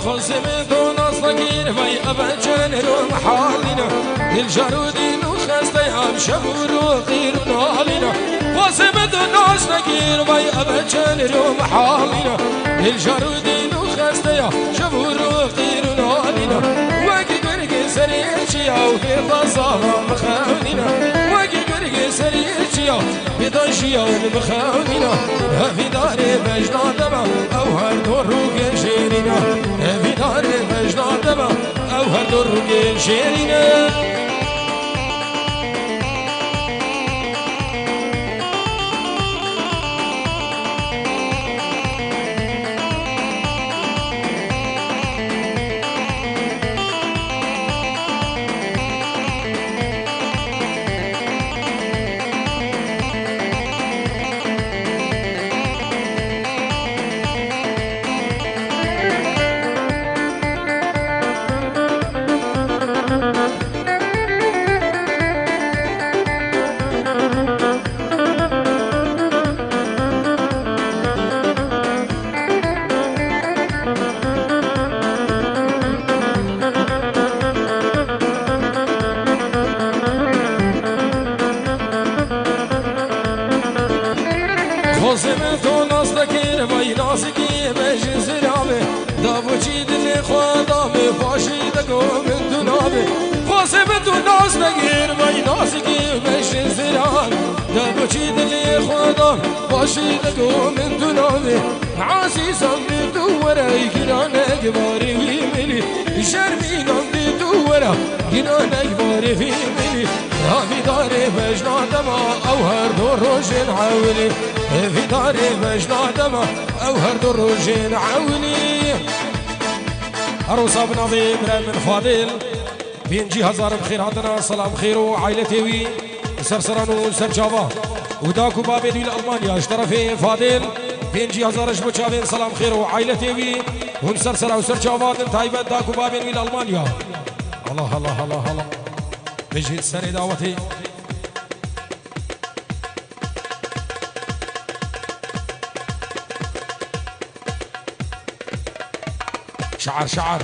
خزمتو نصدقين وي أبجن روم حالنا الجارودين وخزتي هم شبورو غير نالنا خزمتو نصدقين وي أبجن روم حالنا الجارودين وخزتي هم شبورو غير نالنا وقي قرق سريرشي أو في ضزارة مخاوننا وقي قرق سريرشي أو في ضجي مخاوننا في دار مجنى دمع أو هردور روغ شيرنا في دار مجنى دمع أو هردور روغ شيرنا خزمتو نصدقين وي ناسقين بجن زرامي دابوچي دل خدامي باشي دقو من دنامي خزمتو نصدقين وي ناسقين بجن زرامي دابوچي دل خدامي باشي دقو من دنامي عزيزم بدورة يكرانك باري ويملي شرمي نام بدورة يكرانك باري ويملي في داري مجنى دمع أو هردور روجين عاولي في داري مجنى دمع أو هردور روجين عاولي عروسة بنظيم من فاضل بينجي هزار بخير عندنا سلام خير وعائلتي وي سرسرانو سرجابا وداكو بابي دويل ألمانيا اشترفي فاضل بينجي هزار جبو شابين سلام خير وعائلتي وي ونسرسرا وسرجابا تايبا داكو بابي دويل ألمانيا الله الله الله الله بجهد سري دعوتي شعر شعر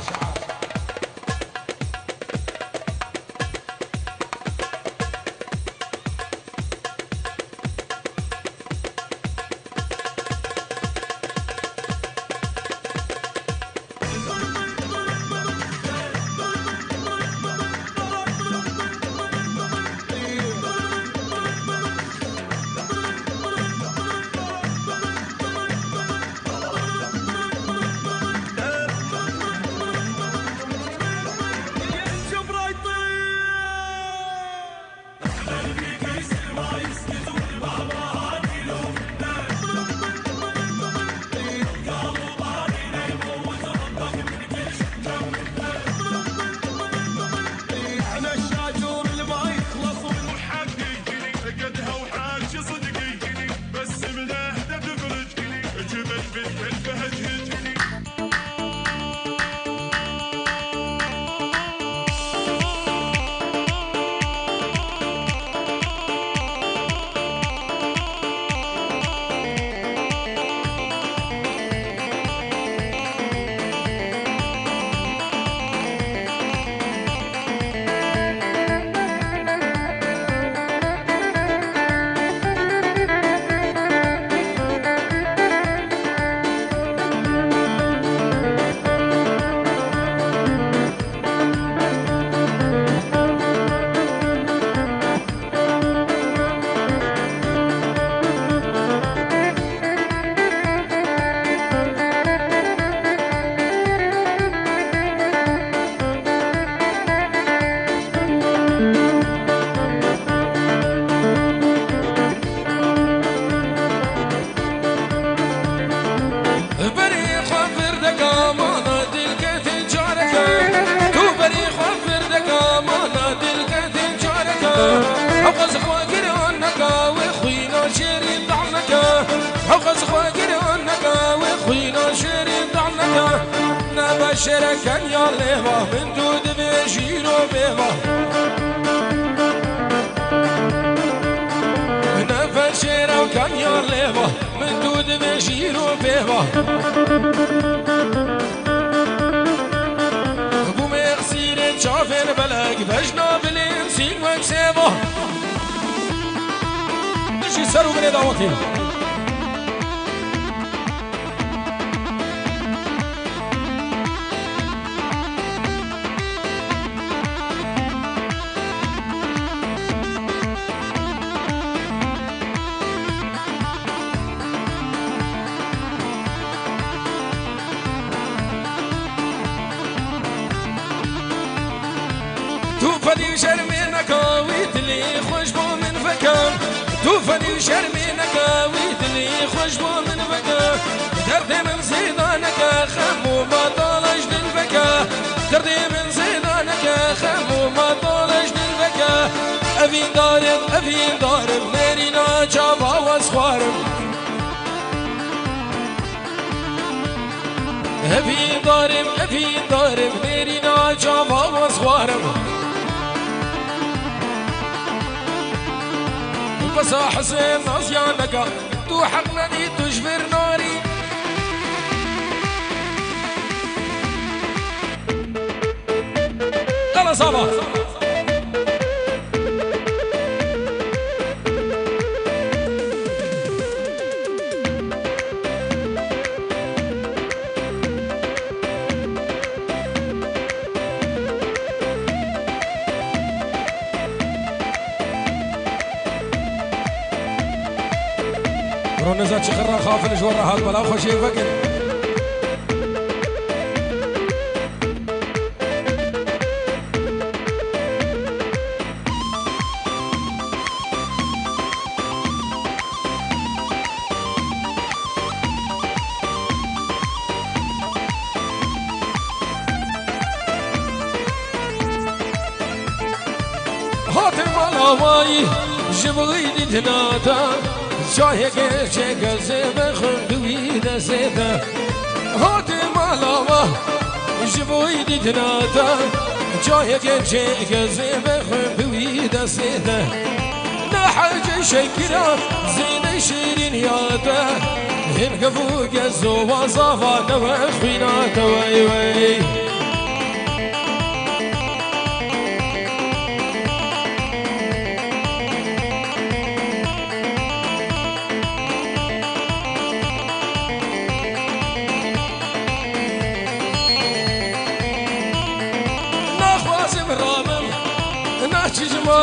شركا يا ليفا من دود بيجيرو بيفا نفس شركا يا ليفا من دود بيجيرو بيفا سرو من دعوتي توفني شرمينك ويتلي خوشبو من فكر توفني شرمينك ويتلي خوشبو من فكر دردي من زيدانك خمو ما طالش للفكر دردي من زيدانك خمو ما طالش للفكر أفين دارب نارينا جابا واسخوارب أفين دارب نارينا جابا واسخوارب بس حسين نصيانك تو حقنني تجبر ناري يلا صباح نزات شخرا خاف الجورة هاد بلا خوشي فقر هاتي مالاواي جبغيدي تناتا شاهي كيشك زيبا خندوي دا زيدا هاتي مالاوا جبوي دي تناتا شاهي كيشك زيبا خندوي دا زيدا نحاجة شكرا زين شيرين ياتا هنقفو قزو وصافا نوخيناتا وي وي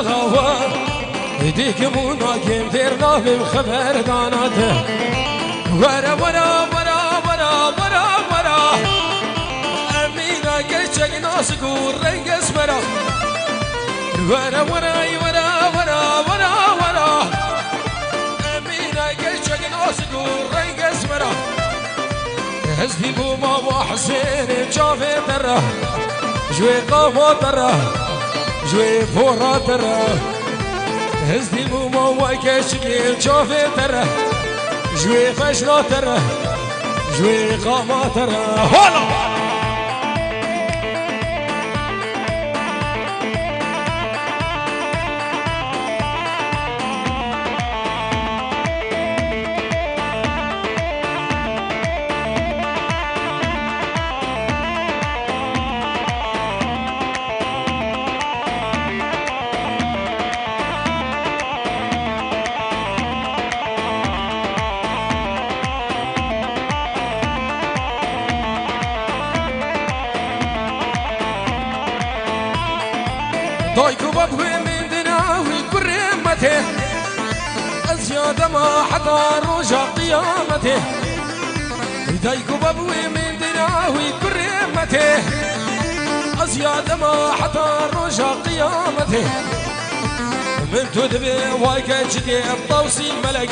الهوا يديك مونا كيم ديرنا بخبر داناته ورا ورا ورا ورا ورا ورا أمينا كيشك ناسك ورنج اسمرا ورا ورا ورا ورا ورا ورا أمينا كيشك ناسك ورنج اسمرا هزدي بوما وحسين شافي ترى جوي قافا ترى جوي فورا ترى هزدي بوما وكشكي شافي ترى جوي فشلا ترى جوي قاما ترى هلا ضايكو بابوي من دناوي كريمته أزياد ما حضر رجع قيامته ضايكو بابوي من دناوي كريمته أزياد ما حضر رجع قيامته من تدبي وايك جدي الطوسي ملك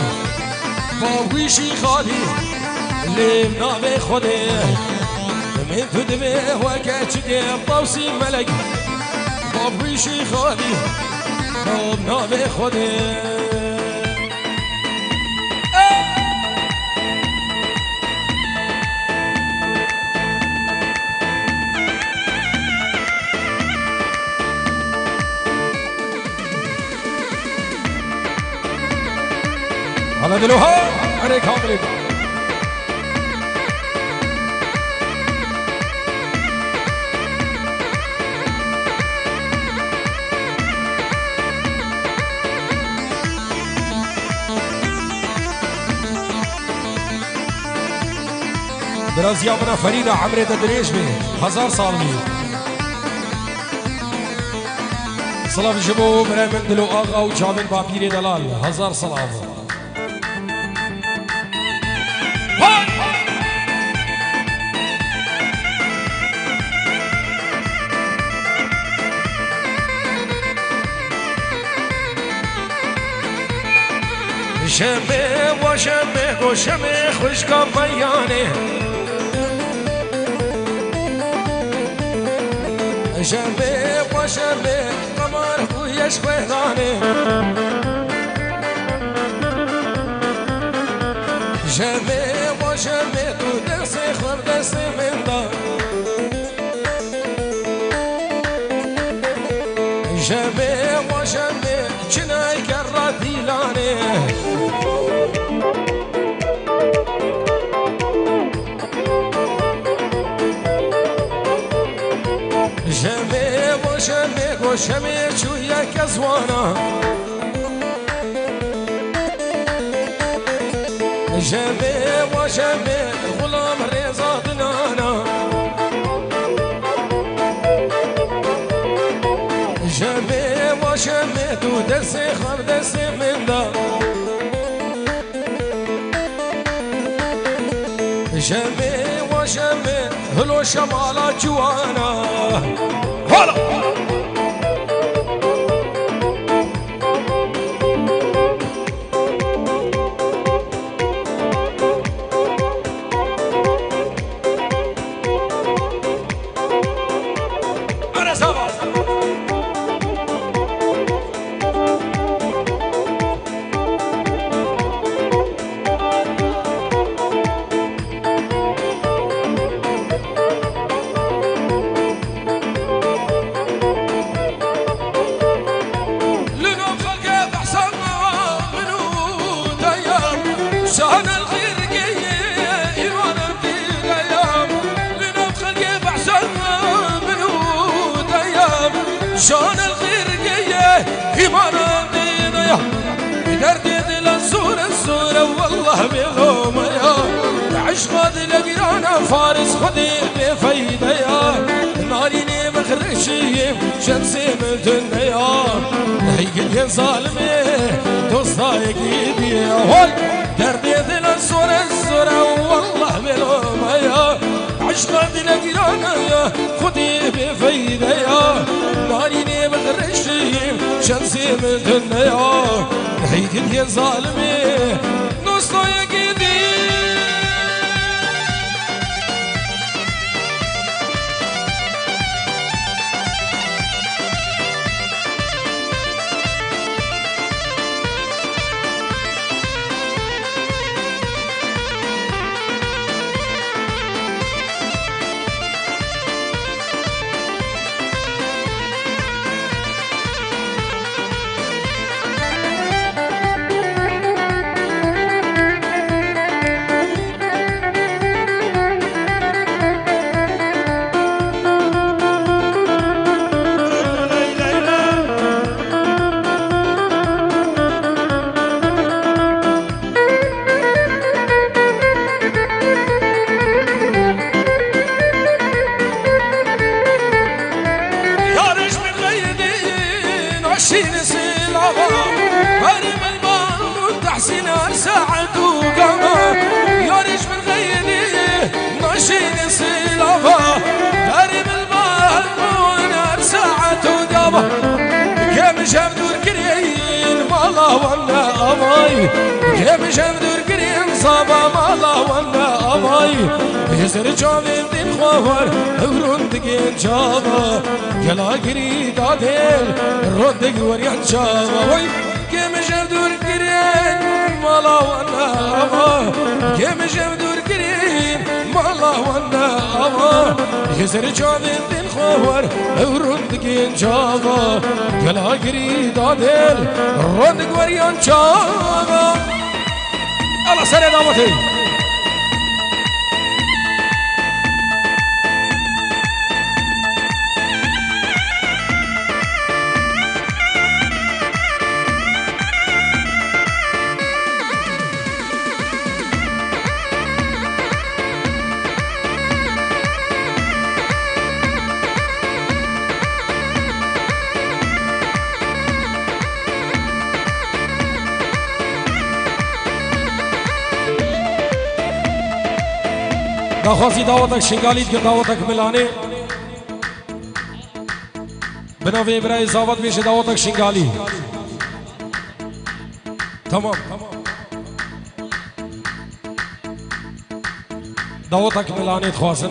باوي شي خالي اللي منابي خدي من تدبي وايك جدي الطوسي ملك باوی شی خالی نام خوده على دلوها عليك هاملين برازيا منا فريدة عمري تدريش بي 1000 سال بي صلاة جبو برای من دلو آقا و جابن بابیری دلال 1000 صلاة شمه و شمه و شمه خوشگاه بیانه شمه و شمه قمر خویش بهدانه شمه و شمه تو دست خود دست من دار شمه و شمه چنای کرا دیلانه شمه و شمه و شمه چویا کزوانا شمه و شمه غلام رضا دنانا شمه و شمه تو دست خب دست من دا شمه و شمه هلو شمالا جوانا هلا شان الغيرقية إيمانا دينيا دردي دل الزورة والله بغوم يا عشق دلقيانا فارس خدي بفايدة يا ناريني مخرشي شمسي ملتن يا هيقل يا ظالمي دوستاي قيدي يا دردي دل الزورة والله بغوم يا عشق دلقيانا يا خدي بفايدة يا ناريني بغرشيم شمسي من الدنيا هيك يا ظالمي نص يا قديم كم شمدور كريم صابا مالا وانا أماي يسر جامم دين خوار ورون دقين جابا يلا قريد عدل رد قوريان جابا كم شمدور كريم مالا وانا أماي كم شمدور كريم مالا وانا أماي يسر جامم دين خوار ورون دقين جابا يلا قريد عدل رد قوريان جابا الله سنة دامتي داخوازی دعوتک شنگالیت که دعوتک ملانه بناوی برای زاوت میشه دعوتک شنگالی تمام دعوتک ملانه خواسن